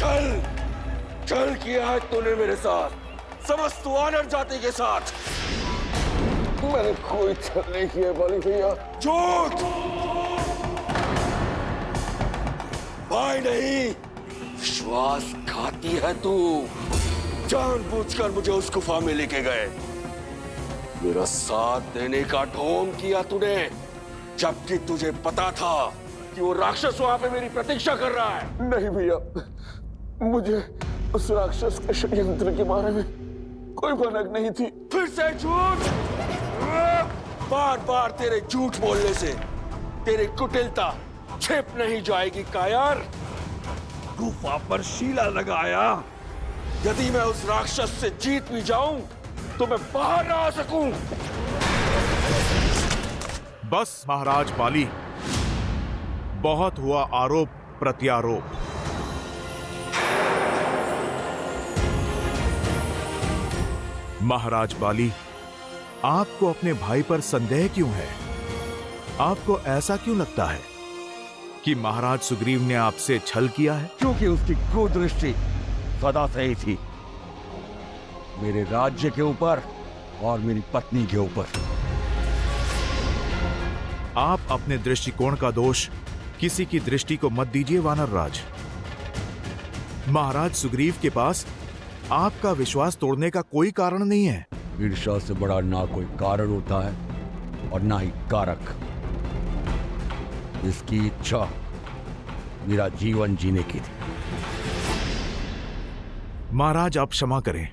चल चल किया है तूने मेरे साथ, समस्त वानर जाति के साथ। मैंने कोई छल नहीं किया बाली भैया। झूठ, भाई नहीं, विश्वासघाती है तू। जानबूझकर मुझे उस गुफा में लेके गए, मेरा साथ देने का ढोंग किया तूने, जबकि तुझे पता था कि वो राक्षस वहां पे मेरी प्रतीक्षा कर रहा है। नहीं भैया, मुझे उस राक्षस के षड्यंत्र के बारे में कोई भनक नहीं थी। फिर से झूठ। बार बार तेरे झूठ बोलने से तेरी कुटिलता छिप नहीं जाएगी कायर। गुफा पर शीला लगाया, यदि मैं उस राक्षस से जीत भी जाऊं तो मैं बाहर ना आ सकूं। बस महाराज बाली, बहुत हुआ आरोप प्रत्यारोप। महाराज बाली, आपको अपने भाई पर संदेह क्यों है? आपको ऐसा क्यों लगता है कि महाराज सुग्रीव ने आपसे छल किया है? क्योंकि उसकी कुदृष्टि सदा से ही थी मेरे राज्य के ऊपर और मेरी पत्नी के ऊपर। आप अपने दृष्टिकोण का दोष किसी की दृष्टि को मत दीजिए वानर राज। महाराज सुग्रीव के पास आपका विश्वास तोड़ने का कोई कारण नहीं है। ईर्ष्या से बड़ा ना कोई कारण होता है और ना ही कारक। इसकी इच्छा मेरा जीवन जीने की थी। महाराज आप क्षमा करें,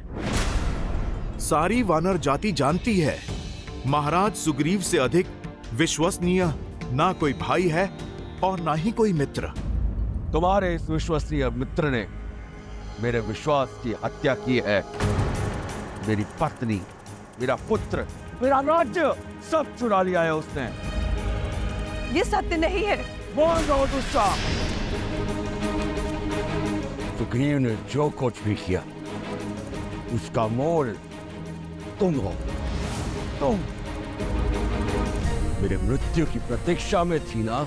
सारी वानर जाति जानती है महाराज सुग्रीव से अधिक विश्वसनीय ना कोई भाई है और ना ही कोई मित्र। तुम्हारे इस विश्वसनीय मित्र ने मेरे विश्वास की हत्या की है। मेरी पत्नी, मेरा पुत्र, मेरा राज्य सब चुरा लिया है उसने। ये सत्य नहीं है। बोल दो दुष्टा। सुग्रीव ने जो कुछ भी किया उसका मोल तुम हो। तुम मेरे मृत्यु की प्रतीक्षा में थी ना,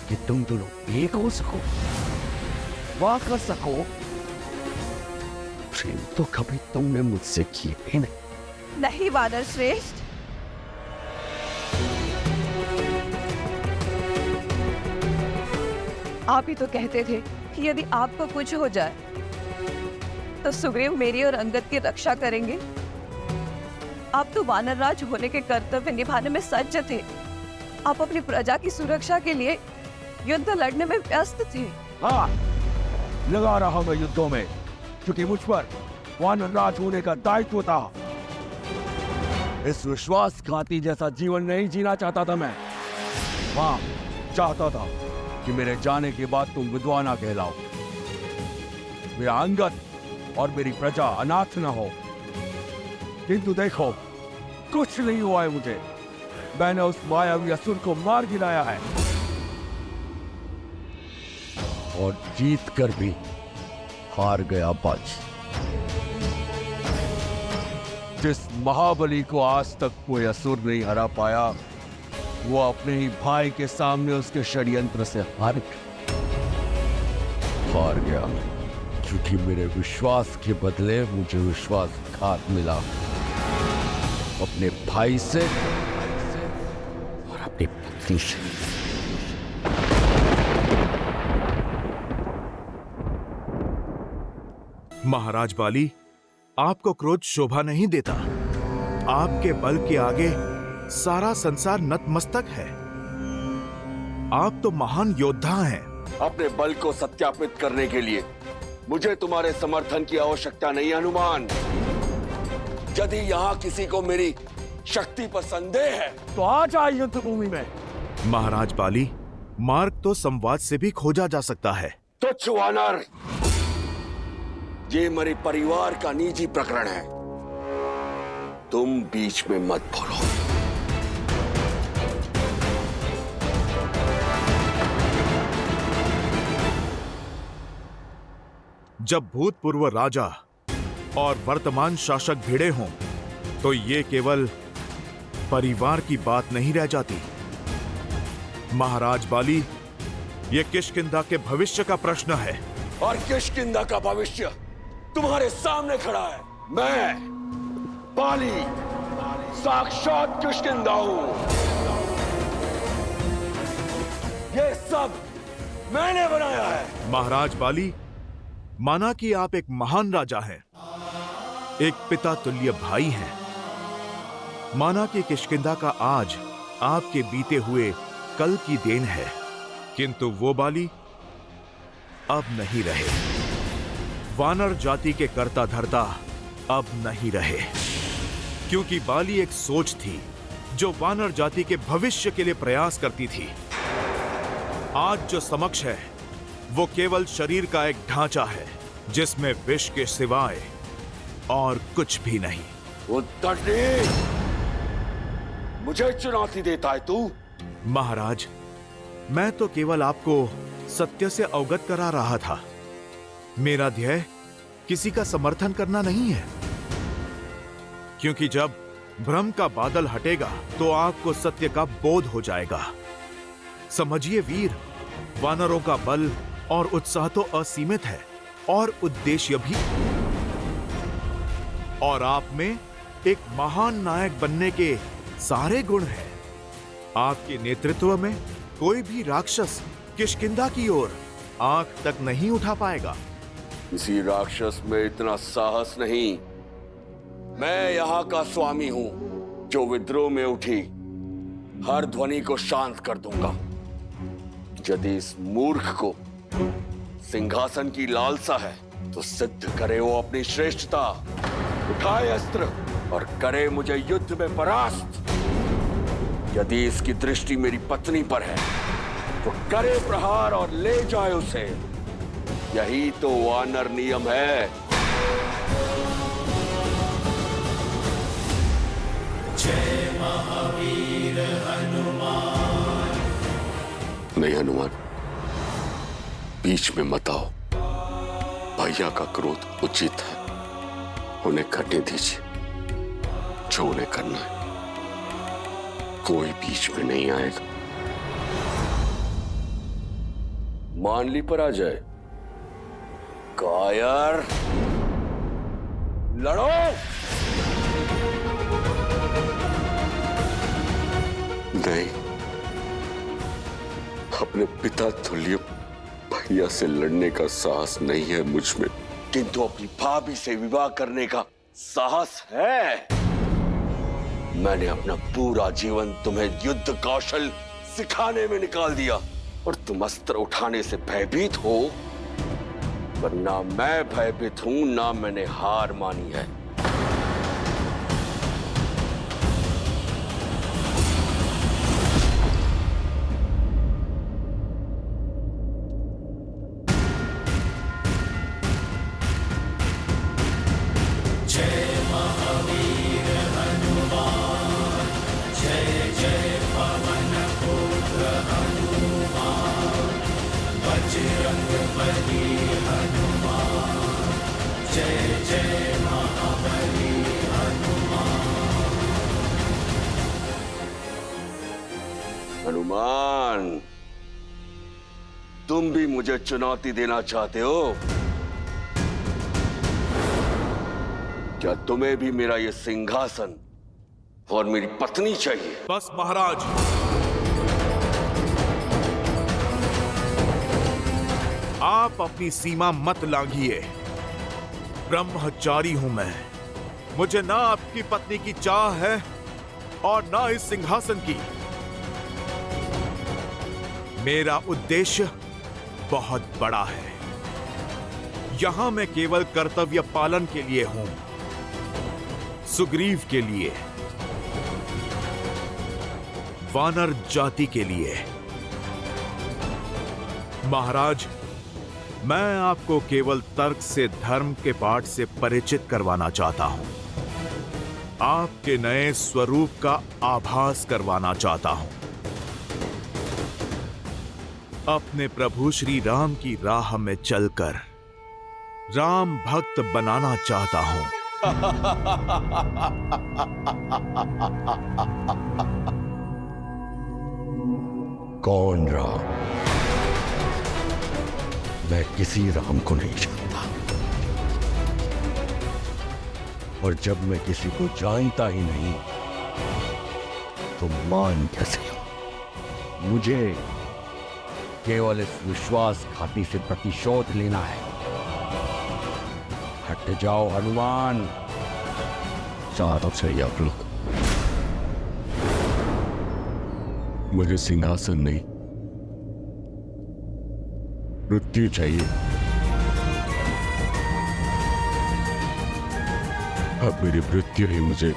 कि तुम दोनों एक हो सको, वाह कर सको। प्रेम तो कभी तुमने मुझसे किए ही नहीं। नहीं वानर श्रेष्ठ, आप ही तो कहते थे कि यदि आपको कुछ हो जाए तो सुग्रीव मेरी और अंगद की रक्षा करेंगे। आप तो वानर राज होने के कर्तव्य निभाने में सज्ज थे। आप अपनी प्रजा की सुरक्षा के लिए युद्ध लड़ने में व्यस्त थे। हाँ, लगा रहा मैं युद्धों में, क्योंकि मुझ पर वानर राज होने का दायित्व था। इस विश्वासघाती जैसा जीवन नहीं जीना चाहता था मैं। हाँ, चाहता था कि मेरे जाने के बाद तुम विधवा ना कहलाओ, मेरा अंगद और मेरी प्रजा अनाथ न हो। किंतु देखो, कुछ नहीं हुआ है मुझे। मैंने उस मायावी असुर को मार गिराया है और जीत कर भी हार गया बाजी। जिस महाबली को आज तक कोई असुर नहीं हरा पाया, वो अपने ही भाई के सामने उसके षड्यंत्र से हार गया, क्योंकि मेरे विश्वास के बदले मुझे विश्वासघात मिला, अपने भाई से और अपनी पत्नी से। महाराज बाली, आपको क्रोध शोभा नहीं देता। आपके बल के आगे सारा संसार नतमस्तक है। आप तो महान योद्धा हैं। अपने बल को सत्यापित करने के लिए मुझे तुम्हारे समर्थन की आवश्यकता नहीं, हनुमान। यदि यहाँ किसी को मेरी शक्ति पर संदेह है तो आ जाए युद्ध भूमि में। महाराज बाली, मार्ग तो संवाद से भी खोजा जा सकता है। तुच्छ वानर, ये मेरे परिवार का निजी प्रकरण है, तुम बीच में मत बोलो। जब भूतपूर्व राजा और वर्तमान शासक भिड़े हों तो ये केवल परिवार की बात नहीं रह जाती। महाराज बाली, ये किष्किंधा के भविष्य का प्रश्न है। और किष्किंधा का भविष्य तुम्हारे सामने खड़ा है। मैं बाली साक्षात किष्किंधा हूं। ये सब मैंने बनाया है। महाराज बाली, माना कि आप एक महान राजा हैं, एक पिता तुल्य भाई हैं। माना कि किष्किंधा का आज आपके बीते हुए कल की देन है, किंतु वो बाली अब नहीं रहे। वानर जाति के कर्ता धर्ता अब नहीं रहे, क्योंकि बाली एक सोच थी जो वानर जाति के भविष्य के लिए प्रयास करती थी। आज जो समक्ष है वो केवल शरीर का एक ढांचा है जिसमें विष के सिवाय और कुछ भी नहीं। उत्तरटी, मुझे चुनौती देता है तू? महाराज, मैं तो केवल आपको सत्य से अवगत करा रहा था। मेरा ध्येय किसी का समर्थन करना नहीं है, क्योंकि जब भ्रम का बादल हटेगा तो आपको सत्य का बोध हो जाएगा। समझिए वीर, वानरों का बल और उत्साह तो असीमित है और उद्देश्य भी, और आप में एक महान नायक बनने के सारे गुण हैं। आपके नेतृत्व में कोई भी राक्षस किष्किंधा की ओर आंख तक नहीं उठा पाएगा। किसी राक्षस में इतना साहस नहीं। मैं यहाँ का स्वामी हूं, जो विद्रोह में उठी हर ध्वनि को शांत कर दूंगा। यदि इस मूर्ख को सिंहासन की लालसा है तो सिद्ध करे वो अपनी श्रेष्ठता, उठाए अस्त्र और करे मुझे युद्ध में परास्त। यदि इसकी दृष्टि मेरी पत्नी पर है तो करे प्रहार और ले जाए उसे। यही तो वानर नियम है। जय महावीर हनुमान। नहीं हनुमान, बीच में मत आओ। भैया का क्रोध उचित है, उन्हें करने दीजिए जो उन्हें करना है। कोई बीच में नहीं आएगा। मान ली पराजय। कायर, लड़ो। नहीं, अपने पिता तुल्य भैया से लड़ने का साहस नहीं है मुझ में, किंतु अपनी भाभी से विवाह करने का साहस है। मैंने अपना पूरा जीवन तुम्हें युद्ध कौशल सिखाने में निकाल दिया और तुम अस्त्र उठाने से भयभीत हो, पर ना मैं भयभीत हूं, ना मैंने हार मानी है। हनुमान, तुम भी मुझे चुनौती देना चाहते हो? क्या तुम्हें भी मेरा ये सिंहासन और मेरी पत्नी चाहिए? बस महाराज, आप अपनी सीमा मत लांघिए। ब्रह्मचारी हूं मैं। मुझे ना आपकी पत्नी की चाह है और ना इस सिंहासन की। मेरा उद्देश्य बहुत बड़ा है। यहां मैं केवल कर्तव्य पालन के लिए हूं, सुग्रीव के लिए, वानर जाति के लिए। महाराज, मैं आपको केवल तर्क से धर्म के पाठ से परिचित करवाना चाहता हूं। आपके नए स्वरूप का आभास करवाना चाहता हूं। अपने प्रभु श्री राम की राह में चलकर राम भक्त बनाना चाहता हूं। कौन राम? मैं किसी राम को नहीं जानता, और जब मैं किसी को जानता ही नहीं तो मान कैसे लूं? मुझे केवल इस विश्वासघाती से प्रतिशोध लेना है। हट जाओ हनुमान, चारों से आप लोग। मुझे सिंहासन नहीं, मृत्यु चाहिए। अब मेरी मृत्यु ही मुझे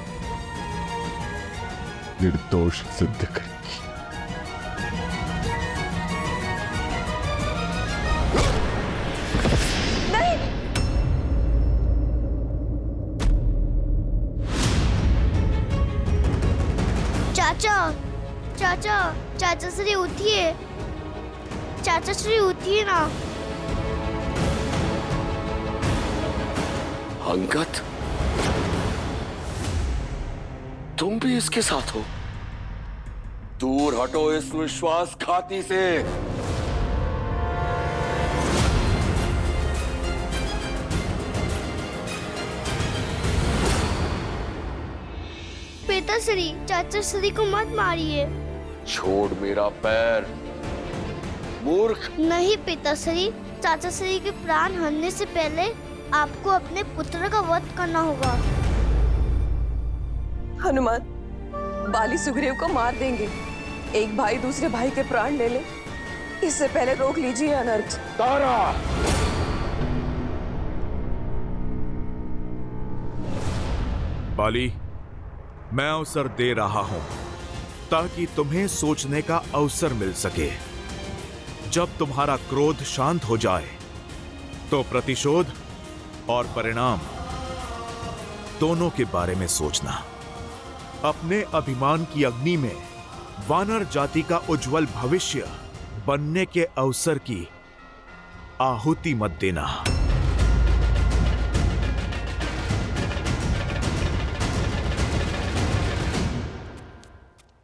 निर्दोष सिद्ध करेगी। चाचा, चाचा, चाचा श्री उठिए, चाचा श्री उठिए ना। अंगद, तुम भी इसके साथ हो? दूर हटो इस विश्वासघाती से। पिताश्री, चाचा श्री को मत मारिए। छोड़ मेरा पैर, मूर्ख। नहीं पिताश्री, चाचा श्री के प्राण हरने से पहले आपको अपने पुत्र का वध करना होगा। हनुमान, बाली सुग्रीव को मार देंगे। एक भाई दूसरे भाई के प्राण ले ले, इससे पहले रोक लीजिए अनर्थ। तारा, बाली, मैं अवसर दे रहा हूं ताकि तुम्हें सोचने का अवसर मिल सके। जब तुम्हारा क्रोध शांत हो जाए तो प्रतिशोध और परिणाम दोनों के बारे में सोचना। अपने अभिमान की अग्नि में वानर जाति का उज्जवल भविष्य बनने के अवसर की आहुति मत देना।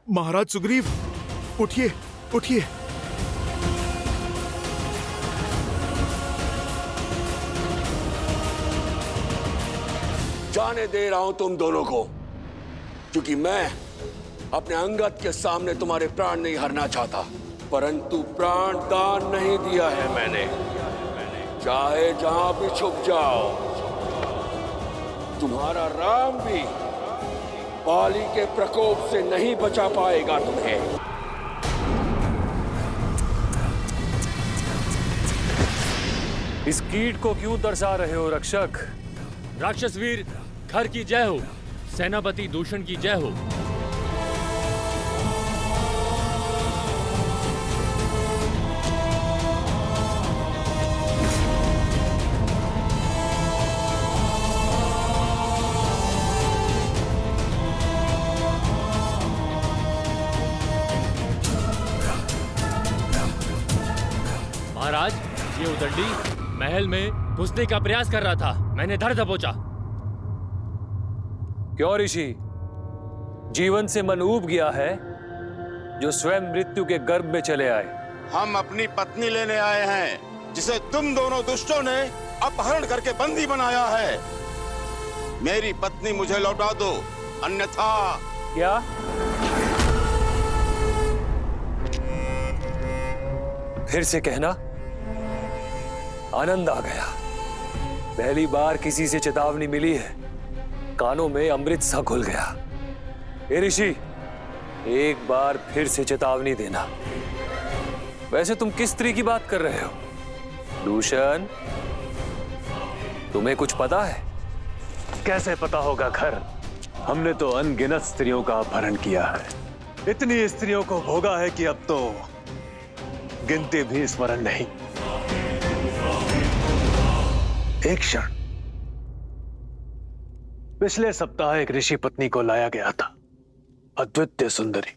महाराज सुग्रीव, उठिए, उठिए। जाने दे रहा हूं तुम दोनों को, क्योंकि मैं अपने अंगद के सामने तुम्हारे प्राण नहीं हरना चाहता, परंतु प्राण दान नहीं दिया है मैंने। चाहे जहां भी छुप जाओ, तुम्हारा राम भी बाली के प्रकोप से नहीं बचा पाएगा तुम्हें। इस कीट को क्यों दर्शा रहे हो रक्षक? राक्षस वीर खर की जय हो, सेनापति दूषण की जय हो। महाराज, ये उदंडी महल में घुसने का प्रयास कर रहा था, मैंने धर दबोचा। क्यों ऋषि, जीवन से मन ऊब गया है जो स्वयं मृत्यु के गर्भ में चले आए? हम अपनी पत्नी लेने आए हैं, जिसे तुम दोनों दुष्टों ने अपहरण करके बंदी बनाया है। मेरी पत्नी मुझे लौटा दो, अन्यथा। क्या? फिर से कहना। आनंद आ गया, पहली बार किसी से चेतावनी मिली है, कानों में अमृत सा घुल गया। हे ऋषि, एक बार फिर से चेतावनी देना। वैसे तुम किस स्त्री की बात कर रहे हो? दूषण, तुम्हें कुछ पता है? कैसे पता होगा खर? हमने तो अनगिनत स्त्रियों का अपहरण किया है, इतनी स्त्रियों को भोगा है कि अब तो गिनती भी स्मरण नहीं। एक क्षण, पिछले सप्ताह एक ऋषि पत्नी को लाया गया था, अद्वितीय सुंदरी।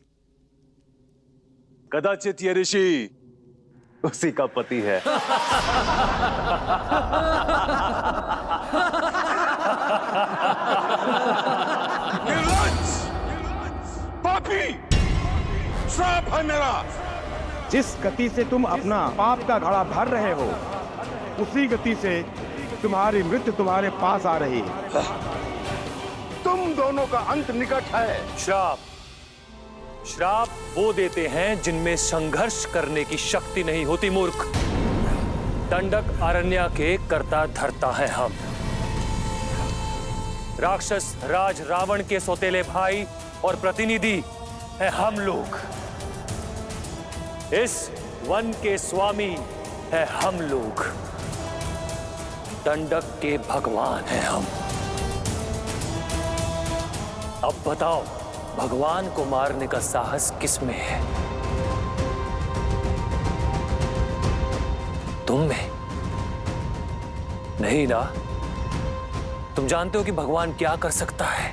कदाचित ये ऋषि उसी का पति है। निर्लज्ज, पापी, श्राप है मेरा। जिस गति से तुम अपना पाप का घड़ा भर रहे हो, उसी गति से तुम्हारी मृत्यु तुम्हारे पास आ रही है। तुम दोनों का अंत निकट है। श्राप श्राप वो देते हैं जिनमें संघर्ष करने की शक्ति नहीं होती, मूर्ख। दंडक अरण्य के कर्ता धर्ता है हम। राक्षस राज रावण के सौतेले भाई और प्रतिनिधि है हम लोग। इस वन के स्वामी है हम लोग। दंडक के भगवान हैं हम। अब बताओ, भगवान को मारने का साहस किसमें है? तुम में नहीं ना? तुम जानते हो कि भगवान क्या कर सकता है?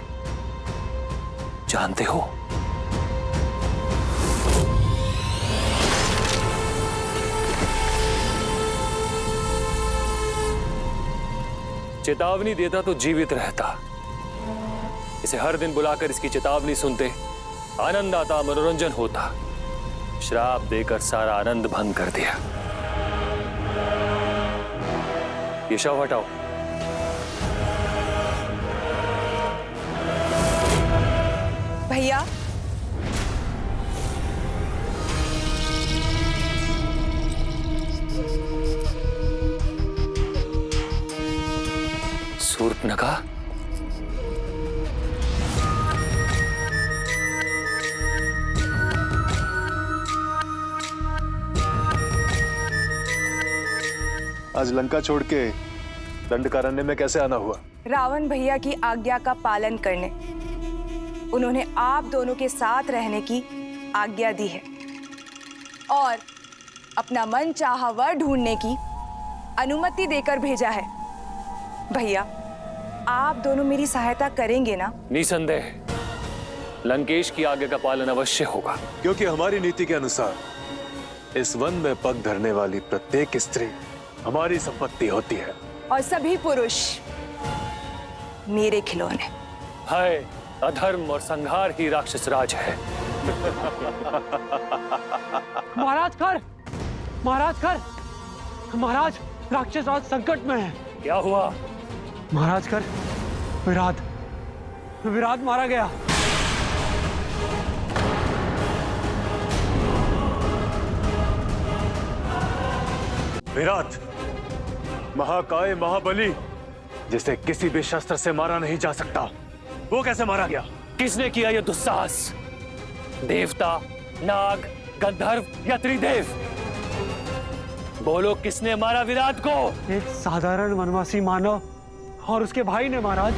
जानते हो? चेतावनी देता तो जीवित रहता। इसे हर दिन बुलाकर इसकी चेतावनी सुनते, आनंद आता, मनोरंजन होता। श्राप देकर सारा आनंद भंग कर दिया। ये शव हटाओ। भैया, सूर्पनखा, आज लंका छोड़ के दंडकारण्य में कैसे आना हुआ? रावण भैया की आज्ञा का पालन करने। उन्होंने आप दोनों के साथ रहने की आज्ञा दी है और अपना मन चाहा वर ढूंढने की अनुमति देकर भेजा है। भैया, आप दोनों मेरी सहायता करेंगे ना? निसंदेह लंकेश की आज्ञा का पालन अवश्य होगा। क्योंकि हमारी नीति के अनुसार इस वन में पग धरने वाली प्रत्येक स्त्री हमारी संपत्ति होती है और सभी पुरुष मेरे खिलौने। हाय, अधर्म और संहार ही राक्षस राज है। महाराज खर, महाराज खर, महाराज राक्षस राज संकट में है। क्या हुआ? महाराज खर, विराट मारा गया। विराट, महाकाय महाबली, जिसे किसी भी शस्त्र से मारा नहीं जा सकता, वो कैसे मारा गया? किसने किया यह दुस्साहस? देवता, नाग, गंधर्व या त्रिदेव? बोलो, किसने मारा विराट को? एक साधारण वनवासी मानव और उसके भाई ने। महाराज,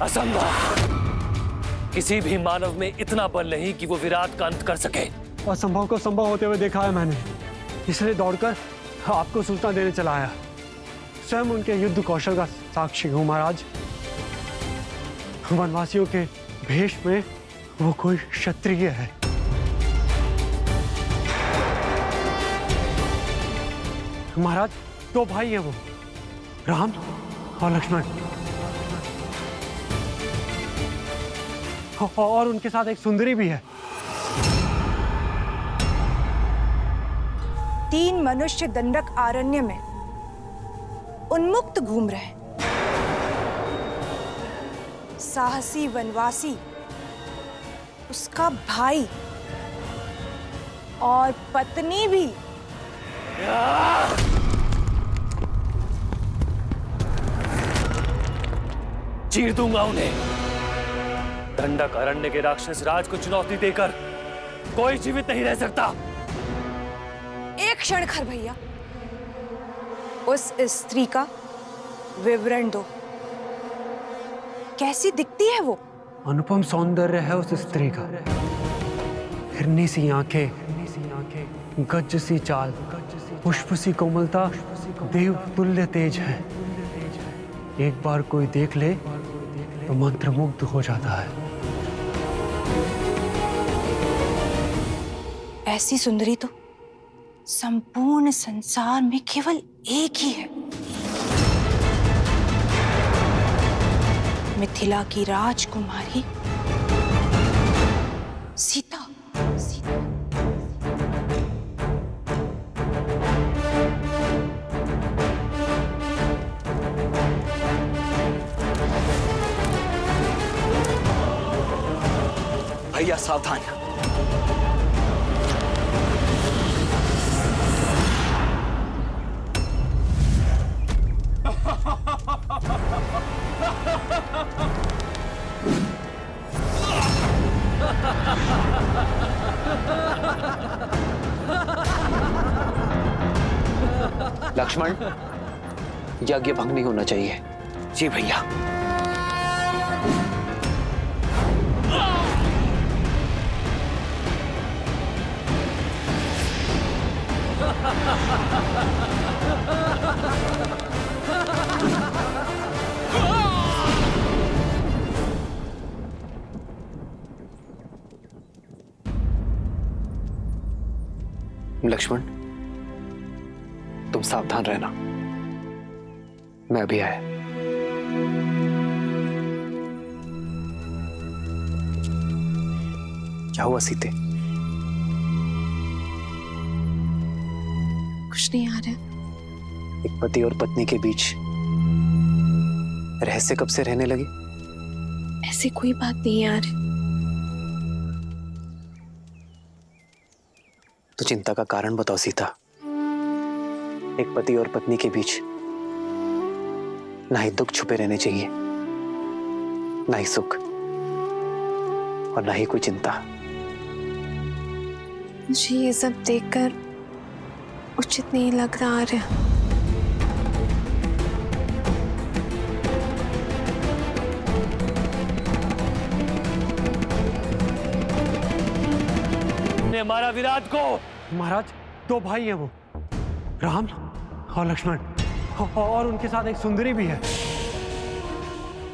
असंभव। किसी भी मानव में इतना बल नहीं कि वो विराट का अंत कर सके। असंभव को संभव होते हुए देखा है मैंने, इसलिए दौड़कर आपको सूचना देने चला आया। स्वयं उनके युद्ध कौशल का साक्षी हूं महाराज। वनवासियों के भेष में वो कोई क्षत्रिय है। महाराज, दो भाई हैं वो, राम और लक्ष्मण, और उनके साथ एक सुंदरी भी है। 3 मनुष्य दंडक अरण्य में उन्मुक्त घूम रहे। साहसी वनवासी, उसका भाई और पत्नी भी। चीर दूंगा उन्हें। दंडक अरण्य के राक्षस राज को चुनौती देकर कोई जीवित नहीं रह सकता। एक क्षण खर भैया, उस स्त्री का विवरण दो। कैसी दिखती है वो? अनुपम सौंदर्य है उस स्त्री का। हिरनी सी आंखें, गज सी चाल, पुष्प सी कोमलता, देव तुल्य तेज है। एक बार कोई देख ले तो मंत्रमुग्ध हो जाता है। ऐसी सुंदरी तो संपूर्ण संसार में केवल एक ही है। मिथिला की राजकुमारी सीता। सावधान। लक्ष्मण, यज्ञ भंग नहीं होना चाहिए। जी भैया। लक्ष्मण, तुम सावधान रहना, मैं अभी आया। क्या हुआ सीते? कुछ नहीं आ रहा। एक पति और पत्नी के बीच रहस्य कब से रहने लगी? ऐसी कोई बात नहीं यार। तो चिंता का कारण बताओ सीता। एक पति और पत्नी के बीच ना ही दुख छुपे रहने चाहिए, ना ही सुख, और ना ही कोई चिंता। मुझे ये सब देखकर उचित नहीं लग रहा है। ने मारा विराट को। महाराज, दो भाई हैं वो, राम और लक्ष्मण, और उनके साथ एक सुंदरी भी है।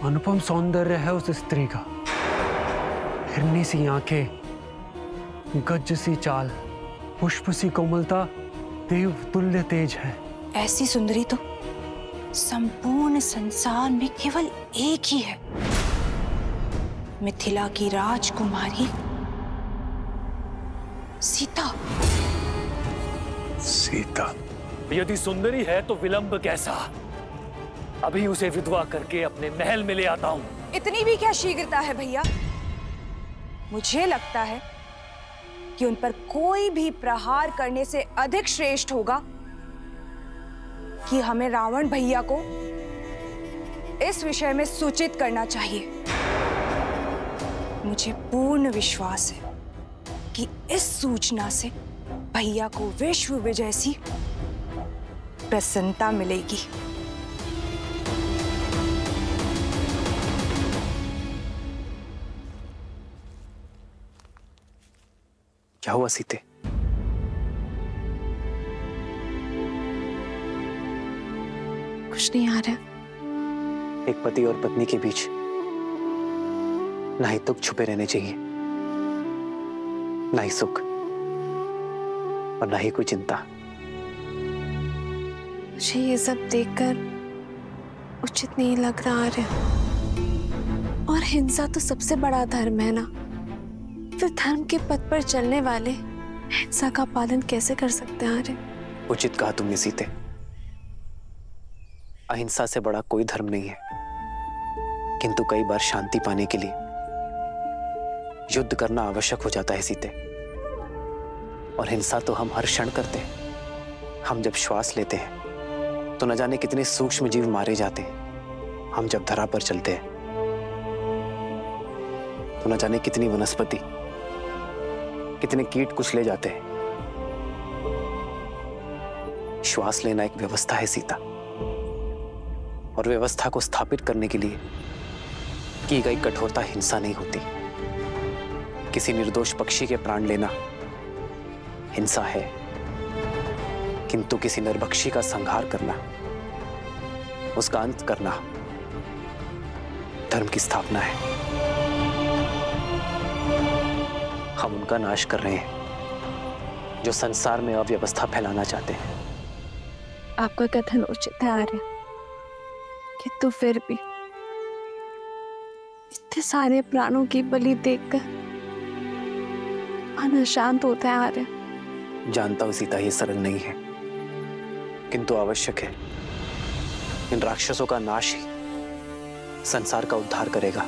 अनुपम सौंदर्य है उस स्त्री का, हिरनी सी आंखें, गज सी चाल, पुष्प सी कोमलता, देव तुल्य तेज है। ऐसी सुंदरी तो संपूर्ण संसार में केवल एक ही है, मिथिला की राजकुमारी सीता। सीता? यदि सुंदरी है तो विलंब कैसा? अभी उसे विधवा करके अपने महल में ले आता हूं। इतनी भी क्या शीघ्रता है भैया? मुझे लगता है कि उन पर कोई भी प्रहार करने से अधिक श्रेष्ठ होगा कि हमें रावण भैया को इस विषय में सूचित करना चाहिए। मुझे पूर्ण विश्वास है कि इस सूचना से भैया को विश्व विजय सी प्रसन्नता मिलेगी। क्या हुआ सीते? कुछ नहीं आ रहा। एक पति और पत्नी के बीच ना ही दुख छुपे रहने चाहिए, ना ही सुख, और ना ही कोई चिंता। मुझे ये सब देखकर उचित नहीं लग रहा है। और हिंसा तो सबसे बड़ा धर्म है ना, फिर धर्म के पथ पर चलने वाले हिंसा का पालन कैसे कर सकते हैं? उचित कहा तुमने सीते। अहिंसा से बड़ा कोई धर्म नहीं है, किंतु कई बार शांति पाने के लिए युद्ध करना आवश्यक हो जाता है सीते। और हिंसा तो हम हर क्षण करते हैं। हम जब श्वास लेते हैं तो न जाने कितने सूक्ष्म जीव मारे जाते हैं। हम जब धरा पर चलते हैं तो न जाने कितनी वनस्पति, कितने कीट कुचले जाते हैं। श्वास लेना एक व्यवस्था है सीता, और व्यवस्था को स्थापित करने के लिए की गई कठोरता हिंसा नहीं होती। किसी निर्दोष पक्षी के प्राण लेना हिंसा है, किंतु किसी नरभक्षी का संहार करना, उसका अंत करना धर्म की स्थापना है। हम उनका नाश कर रहे हैं जो संसार में अव्यवस्था फैलाना चाहते हैं। आपका कथन उचित है आर्य, किंतु फिर भी इतने सारे प्राणों की बलि देखकर मन अशांत होता है आर्य। जानता हूं सीता, ये सरल नहीं है, किंतु आवश्यक है। इन राक्षसों का नाश ही संसार का उद्धार करेगा,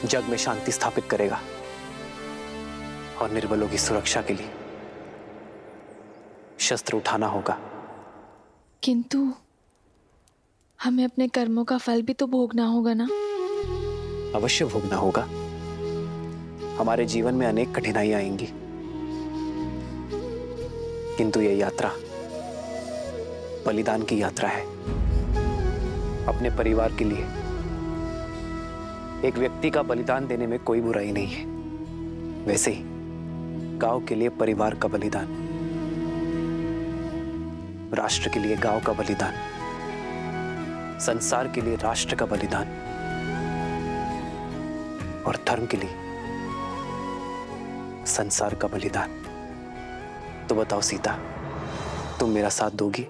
जग में शांति स्थापित करेगा। और निर्बलों की सुरक्षा के लिए शस्त्र उठाना होगा। किंतु हमें अपने कर्मों का फल भी तो भोगना होगा ना? अवश्य भोगना होगा। हमारे जीवन में अनेक कठिनाइयां आएंगी, किंतु यह यात्रा बलिदान की यात्रा है। अपने परिवार के लिए एक व्यक्ति का बलिदान देने में कोई बुराई नहीं है। वैसे ही गांव के लिए परिवार का बलिदान, राष्ट्र के लिए गांव का बलिदान, संसार के लिए राष्ट्र का बलिदान और धर्म के लिए संसार का बलिदान। तो बताओ सीता, तुम मेरा साथ दोगी?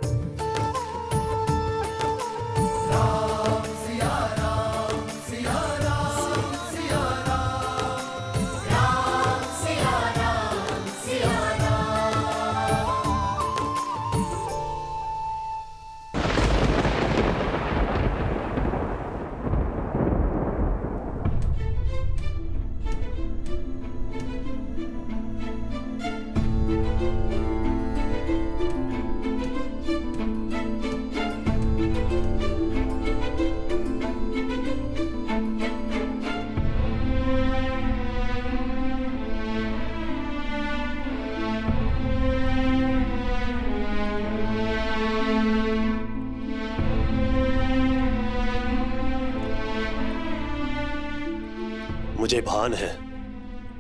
मुझे भान है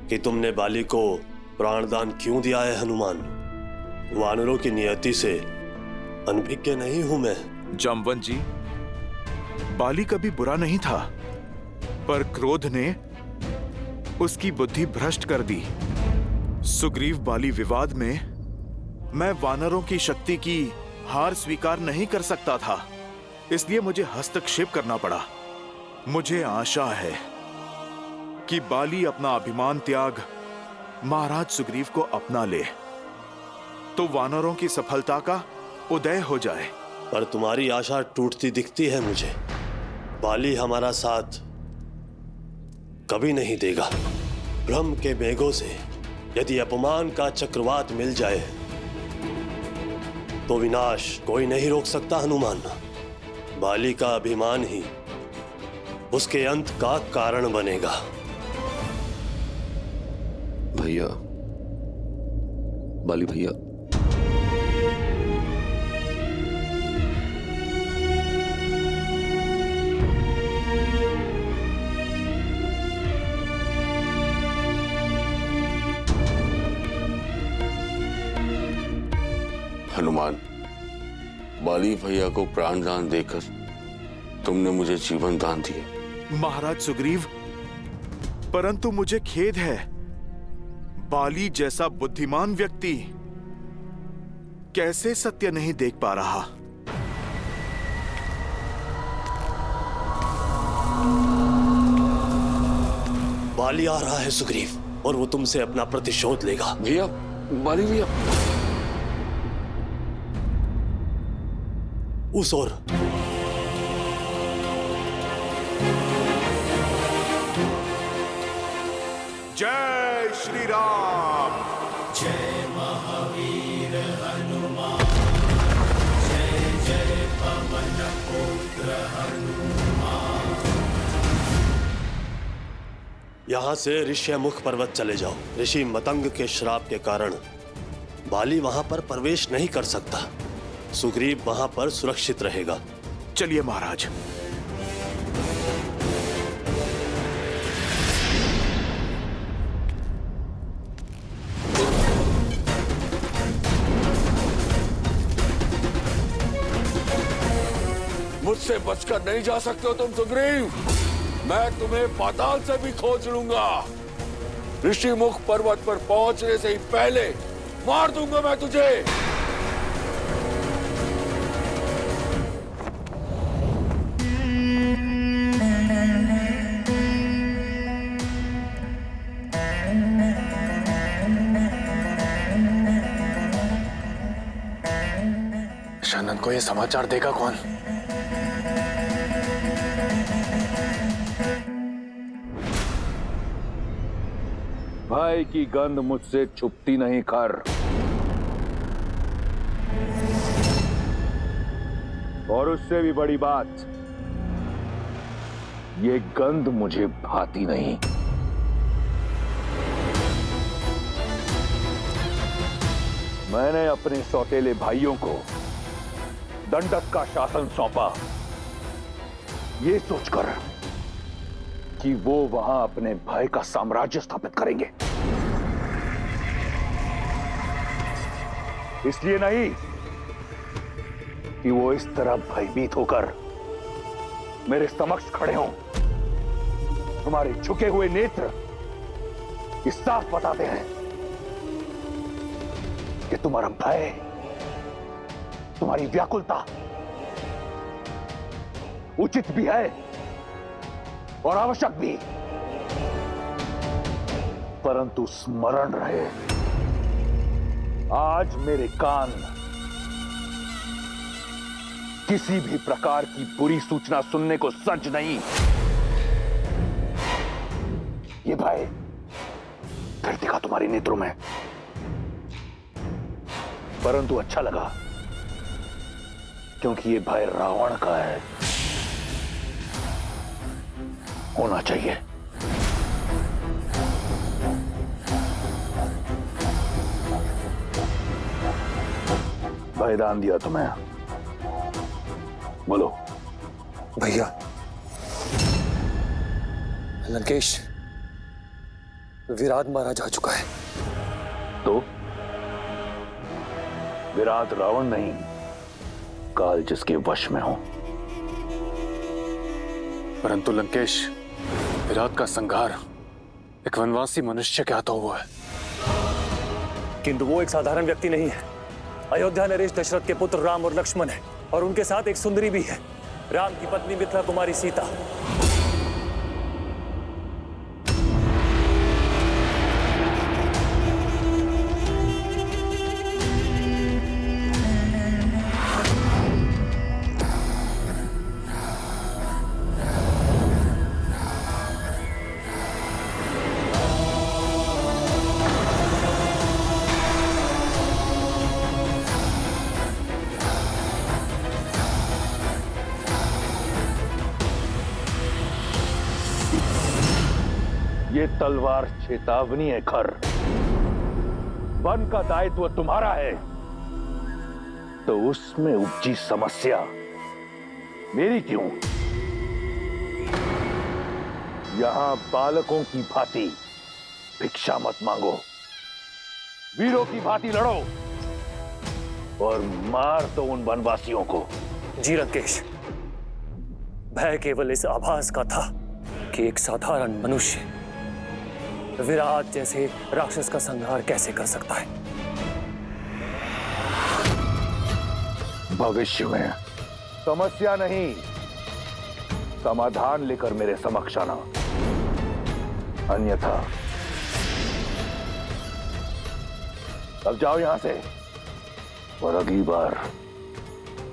कि तुमने बाली को प्राणदान क्यों दिया है हनुमान। वानरों की नियति से अनभिज्ञ नहीं हूं मैं। जामवंत जी, बाली कभी बुरा नहीं था, पर क्रोध ने उसकी बुद्धि भ्रष्ट कर दी। सुग्रीव बाली विवाद में मैं वानरों की शक्ति की हार स्वीकार नहीं कर सकता था, इसलिए मुझे हस्तक्षेप करना पड़ा। मुझे आशा है कि बाली अपना अभिमान त्याग महाराज सुग्रीव को अपना ले, तो वानरों की सफलता का उदय हो जाए। पर तुम्हारी आशा टूटती दिखती है मुझे। बाली हमारा साथ कभी नहीं देगा। भ्रम के मेघों से यदि अपमान का चक्रवात मिल जाए तो विनाश कोई नहीं रोक सकता हनुमान। बाली का अभिमान ही उसके अंत का कारण बनेगा। भैया, बाली भैया, हनुमान, बाली भैया को प्राणदान देकर तुमने मुझे जीवन दान दिया। महाराज सुग्रीव, परंतु मुझे खेद है, बाली जैसा बुद्धिमान व्यक्ति कैसे सत्य नहीं देख पा रहा। बाली आ रहा है सुग्रीव, और वो तुमसे अपना प्रतिशोध लेगा। भैया, बाली भैया, उस ओर जय श्री राम। जय महावीर हनुमान, जय जय पवन पुत्र हनुमान। यहां से ऋष्यमुख पर्वत चले जाओ। ऋषि मतंग के श्राप के कारण बाली वहां पर प्रवेश नहीं कर सकता। सुग्रीव वहां पर सुरक्षित रहेगा। चलिए महाराज। मुझसे बचकर नहीं जा सकते हो तुम सुग्रीव। मैं तुम्हें पाताल से भी खोज लूंगा। ऋषिमुख पर्वत पर पहुंचने से ही पहले मार दूंगा मैं तुझे। शनन को ये समाचार देगा कौन? भाई की गंध मुझसे छुपती नहीं खर। और उससे भी बड़ी बात, ये गंध मुझे भाती नहीं। मैंने अपने सौतेले भाइयों को दंडक का शासन सौंपा, ये सोचकर कि वो वहां अपने भाई का साम्राज्य स्थापित करेंगे। इसलिए नहीं कि वो इस तरह भयभीत होकर मेरे समक्ष खड़े हों। तुम्हारे झुके हुए नेत्र इस साफ बताते हैं कि तुम्हारा भय, तुम्हारी व्याकुलता उचित भी है और आवश्यक भी, परंतु स्मरण रहे, आज मेरे कान किसी भी प्रकार की बुरी सूचना सुनने को सज्ज नहीं। ये भय फिर दिखा तुम्हारे नेत्रों में, परंतु अच्छा लगा क्योंकि ये भय रावण का है, होना चाहिए। बलिदान दिया तुम्हें, बोलो। भैया, लंकेश विराट मारा जा चुका है। तो विराट रावण नहीं, काल जिसके वश में हो। परंतु लंकेश, विराट का संहार एक वनवासी मनुष्य के हाथों हुआ है। किंतु वो एक साधारण व्यक्ति नहीं है। अयोध्या नरेश दशरथ के पुत्र राम और लक्ष्मण है, और उनके साथ एक सुंदरी भी है, राम की पत्नी मिथिला कुमारी सीता। ये तलवार चेतावनी है खर। वन का दायित्व तुम्हारा है, तो उसमें उपजी समस्या मेरी क्यों? यहां बालकों की भांति भिक्षा मत मांगो, वीरों की भांति लड़ो और मार दो उन वनवासियों को। जी लंकेश, भय केवल इस आभास का था कि एक साधारण मनुष्य विराट जैसे राक्षस का संहार कैसे कर सकता है। भविष्य में समस्या नहीं, समाधान लेकर मेरे समक्ष आना, अन्यथा अब जाओ यहां से। और अगली बार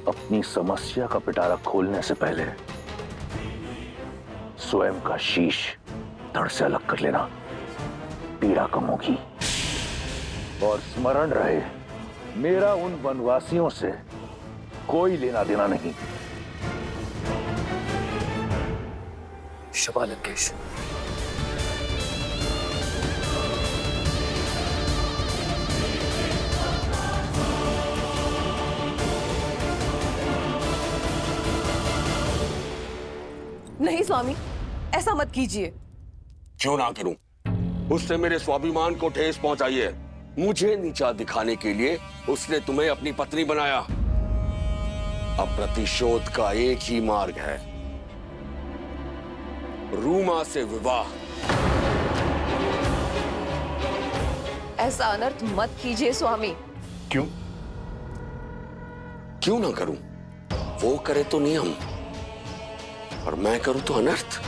अपनी समस्या का पिटारा खोलने से पहले स्वयं का शीश धड़ से अलग कर लेना, पीड़ा कम होगी। और स्मरण रहे, मेरा उन वनवासियों से कोई लेना देना नहीं। शाबाश लंकेश। नहीं स्वामी, ऐसा मत कीजिए। क्यों ना करूं? उसने मेरे स्वाभिमान को ठेस पहुंचाई है। मुझे नीचा दिखाने के लिए उसने तुम्हें अपनी पत्नी बनाया। अब प्रतिशोध का एक ही मार्ग है, रूमा से विवाह। ऐसा अनर्थ मत कीजिए स्वामी। क्यों? क्यों ना करूं? वो करे तो नियम और मैं करूं तो अनर्थ।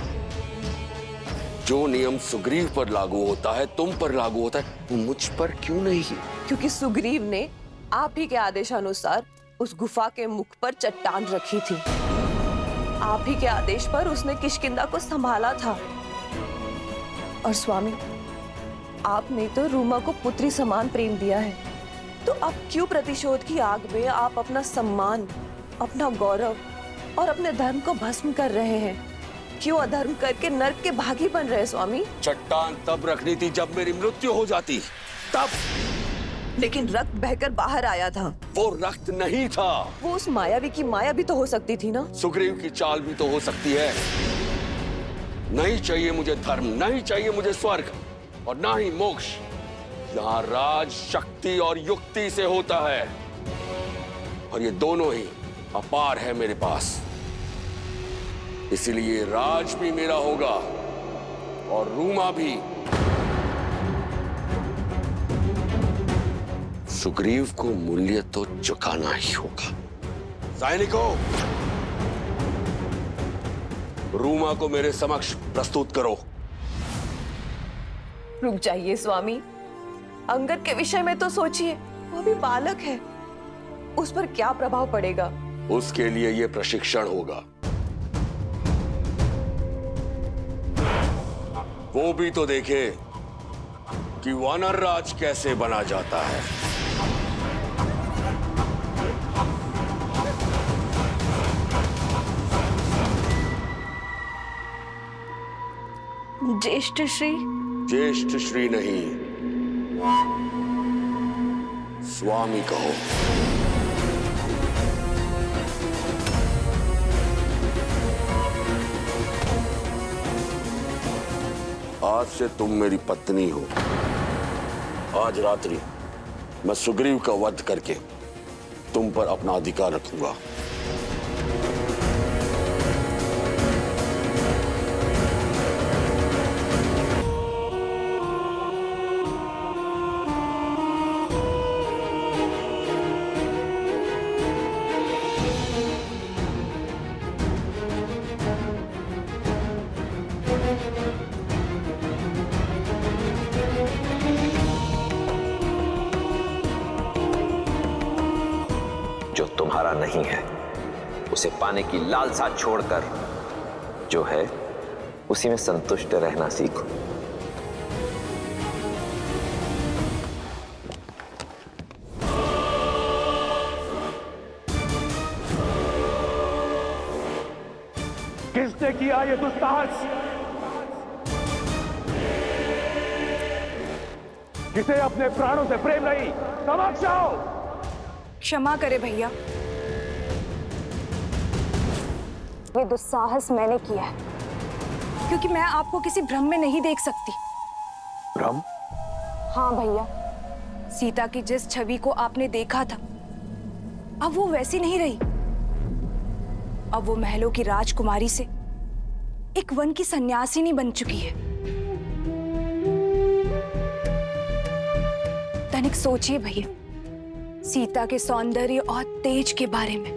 जो नियम सुग्रीव पर लागू होता है, तुम पर लागू होता है, वो मुझ पर क्यों नहीं? क्योंकि सुग्रीव ने आप ही के आदेशानुसार उस गुफा के मुख पर चट्टान रखी थी। आप ही के आदेश पर उसने किष्किंधा को संभाला था। और स्वामी, आपने तो रूमा को पुत्री समान प्रेम दिया है, तो अब क्यों प्रतिशोध की आग में आप अपना सम्मान, अपना गौरव और अपने धर्म को भस्म कर रहे हैं? क्यों अधर्म करके नर्क के भागी बन रहे स्वामी? चट्टान तब रखनी थी जब मेरी मृत्यु हो जाती, तब। लेकिन रक्त बहकर बाहर आया था। वो रक्त नहीं था। वो उस मायावी की माया भी तो हो सकती थी ना। सुग्रीव की चाल भी तो हो सकती है। नहीं चाहिए मुझे धर्म, नहीं चाहिए मुझे स्वर्ग और ना ही मोक्ष। यहाँ राज शक्ति और युक्ति से होता है, और ये दोनों ही अपार है मेरे पास। इसीलिए राज भी मेरा होगा और रूमा भी। सुग्रीव को मूल्य तो चुकाना ही होगा। सैनिकों, रूमा को मेरे समक्ष प्रस्तुत करो। रुक जाइए स्वामी, अंगद के विषय में तो सोचिए, वो भी बालक है, उस पर क्या प्रभाव पड़ेगा? उसके लिए यह प्रशिक्षण होगा। वो भी तो देखे कि वानर राज कैसे बना जाता है। ज्येष्ठ श्री? ज्येष्ठ श्री नहीं, स्वामी कहो। आज से तुम मेरी पत्नी हो। आज रात्रि मैं सुग्रीव का वध करके तुम पर अपना अधिकार रखूंगा। जो तुम्हारा नहीं है उसे पाने की लालसा छोड़कर जो है उसी में संतुष्ट रहना सीखो। किसने किया ये दुस्साहस? किसे अपने प्राणों से प्रेम नहीं? समक्ष आओ। क्षमा करे भैया, ये दुस्साहस मैंने किया है क्योंकि मैं आपको किसी भ्रम में नहीं देख सकती। भ्रम? हाँ भैया, सीता की जिस छवि को आपने देखा था अब वो वैसी नहीं रही। अब वो महलों की राजकुमारी से एक वन की सन्यासिनी बन चुकी है। तनिक सोचिए भैया, सीता के सौंदर्य और तेज के बारे में।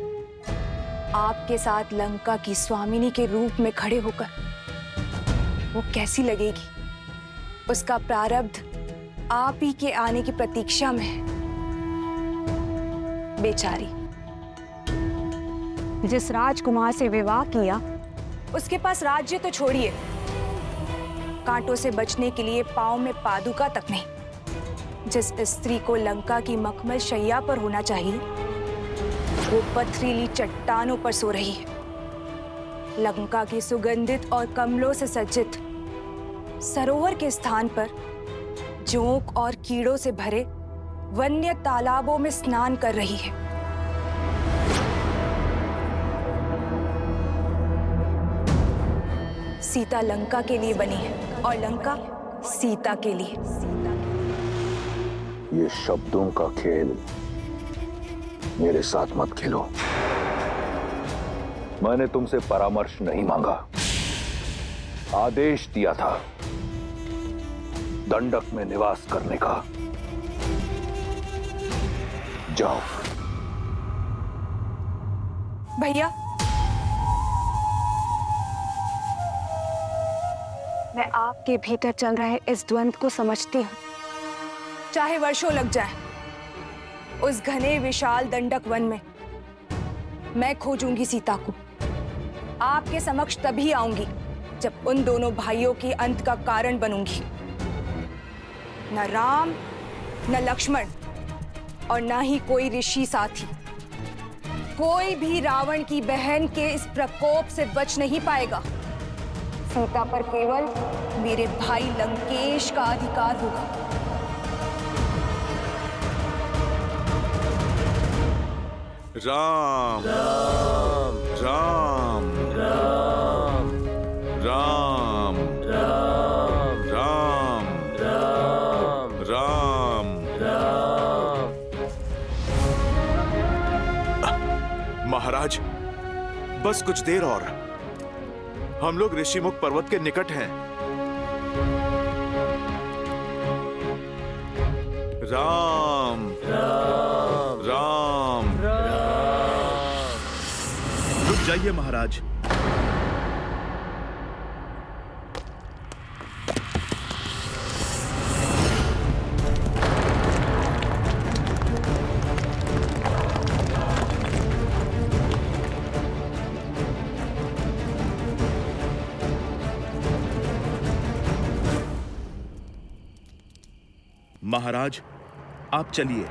आपके साथ लंका की स्वामिनी के रूप में खड़े होकर वो कैसी लगेगी? उसका प्रारब्ध आप ही के आने की प्रतीक्षा में है। बेचारी, जिस राजकुमार से विवाह किया उसके पास राज्य तो छोड़िए, कांटों से बचने के लिए पांव में पादुका तक नहीं। जिस स्त्री को लंका की मखमल शैया पर होना चाहिए वो पथरीली चट्टानों पर सो रही है। लंका की सुगंधित और कमलों से सज्जित सरोवर के स्थान पर जोंक और कीड़ों से भरे वन्य तालाबों में स्नान कर रही है। सीता लंका के लिए बनी है और लंका सीता के लिए। ये शब्दों का खेल मेरे साथ मत खेलो। मैंने तुमसे परामर्श नहीं मांगा, आदेश दिया था दंडक में निवास करने का। जाओ। भैया, मैं आपके भीतर चल रहे इस द्वंद्व को समझती हूँ। चाहे वर्षों लग जाए, उस घने विशाल दंडक वन में मैं खोजूंगी सीता को। आपके समक्ष तभी आऊंगी जब उन दोनों भाइयों की अंत का कारण बनूंगी। न राम, न लक्ष्मण और न ही कोई ऋषि साथी। कोई भी रावण की बहन के इस प्रकोप से बच नहीं पाएगा। सीता पर केवल मेरे भाई लंकेश का अधिकार होगा। राम राम राम राम राम राम राम राम राम। महाराज, बस कुछ देर और, हम लोग ऋषिमुख पर्वत के निकट हैं। राम राम राम राम। रुक जाइए महाराज। महाराज, आप चलिए।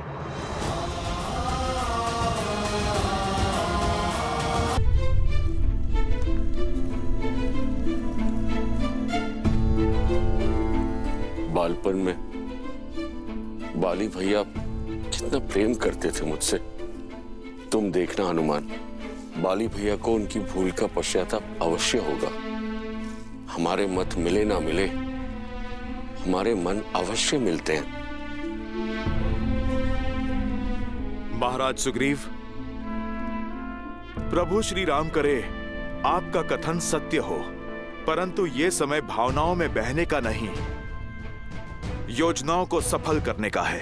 बालपन में बाली भैया कितना प्रेम करते थे मुझसे। तुम देखना हनुमान, बाली भैया को उनकी भूल का पश्चाताप अवश्य होगा। हमारे मत मिले ना मिले, हमारे मन अवश्य मिलते हैं। महाराज सुग्रीव, प्रभु श्री राम करे आपका कथन सत्य हो, परंतु ये समय भावनाओं में बहने का नहीं, योजनाओं को सफल करने का है।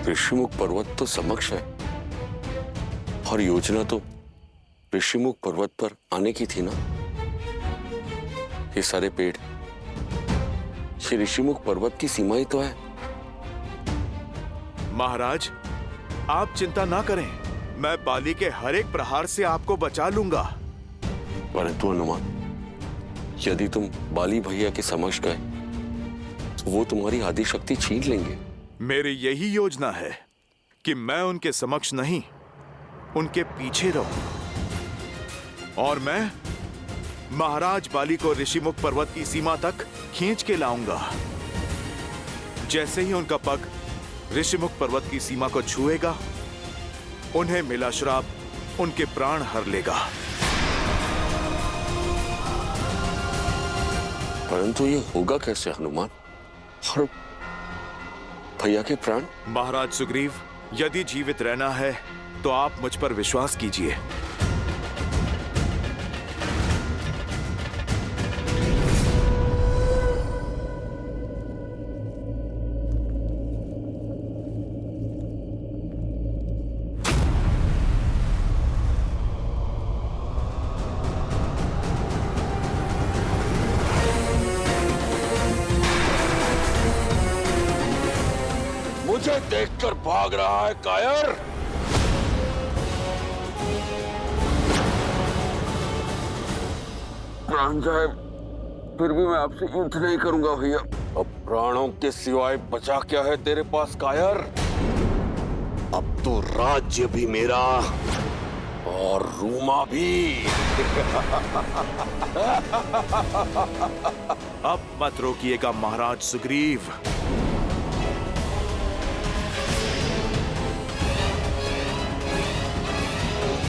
ऋषिमुख पर्वत तो समक्ष है और योजना तो ऋषिमुख पर्वत पर आने की थी ना। ये सारे पेड़, ये ऋषिमुख पर्वत की सीमा ही तो है। महाराज, आप चिंता ना करें, मैं बाली के हर एक प्रहार से आपको बचा लूंगा। परंतु हनुमान, यदि तुम बाली भैया के समक्ष गए तो वो तुम्हारी आदि शक्ति छीन लेंगे। मेरी यही योजना है कि मैं उनके समक्ष नहीं, उनके पीछे रहूं और मैं महाराज बाली को ऋषिमुख पर्वत की सीमा तक खींच के लाऊंगा। जैसे ही उनका पग ऋषिमुख पर्वत की सीमा को छुएगा, उन्हें मिला श्राप उनके प्राण हर लेगा। परंतु ये होगा कैसे हनुमान? और भैया के प्राण? महाराज सुग्रीव, यदि जीवित रहना है तो आप मुझ पर विश्वास कीजिए। मुझे देखकर भाग रहा है कायर। प्राण जाए फिर भी मैं आपसे युद्ध नहीं करूंगा भैया। अब प्राणों के सिवाय बचा क्या है तेरे पास कायर? अब तो राज्य भी मेरा और रूमा भी। अब मत रोकिएगा महाराज सुग्रीव।